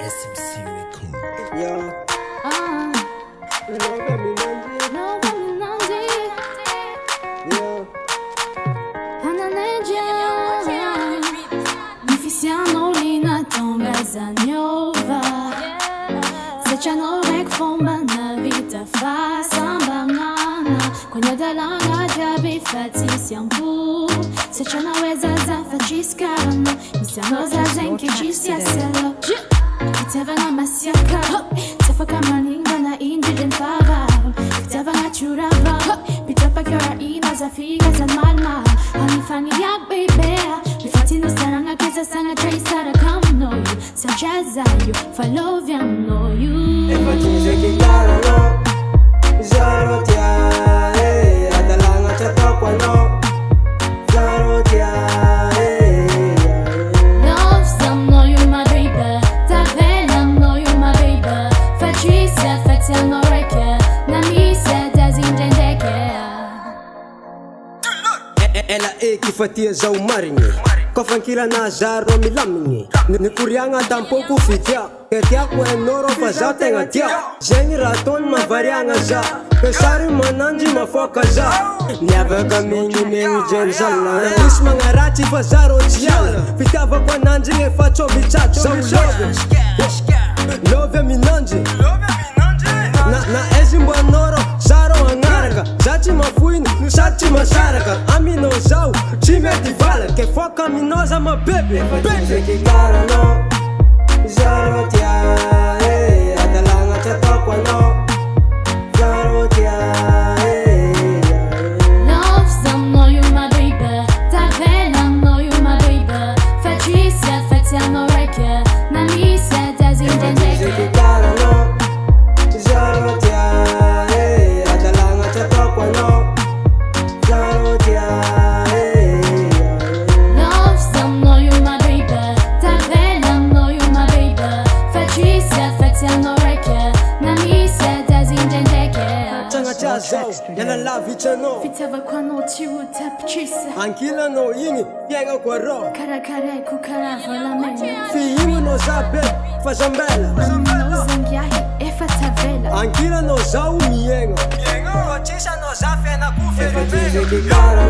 SMC record. Yeah. Love me Nandi. Yeah. Oficiano lina tonga zanyowa. Sechano rek fomba na vita fa sambangana. Kwenye dalanga jabi fati siampu. Sechana weza za fachiskarano. Misiano za zenki jisia selo. Kitava na masiaka. Tefa kama ninga na indijin fava. Kitava na churava. Pitapa kara ina za figa za malma. Hanifani yak baby. Mifatino saranga kesa sanga traisara come know you. Sajaza you. Follow them know you. If I choose a kikara no. Zarotia. Adalanga chatokwa no. Zarotia. Love some know you my baby. Tavela know you my baby. Fatricia fatia no reke. Nanisa dazindendeke. Ela kifatia za umarinye. Kofankila na zaro milaminye. Nikurianga tampoku fitia. Ketia kwa enoro faza tenga tia. Zengi raton mavarianga za. Pesari mananji mafoka za. Niaveka mingi jenzala. Is mangarachi fazaro tiala. Fitava kwa nanji ngefacho bichacho. So love mi nanji. Na ezi mbanoro zaro angaraka. Zachi mafuini, zachi masharaka. Amino zau, chime divala. Ke foka minoza ma baby. Baby kikara no. Zaro tia. Adalanga chatokwa no. Zaro tia. Love some know you my baby. Tavela know you my baby. Fatricia fatia no reke. Nanisa dazindendeke. Kikara no. Zaro tia. Adalanga chatokwa no. Zaro tia. Love some know you my baby. Tavela know you my baby. Fatricia fatia no reke. Nanisa dazindendeke. Changa cha zao. Yana la vicha no. Fitava kwa no chiu tapchisa. Ankila no ini. Piega kwa ro. Karakare kukara vola mene. Fiimu no zabe. Fazambela. No zangiahi efa tavela. Ankila no zau mienga. Mienga. Chisa no zafe na kufe. Kikara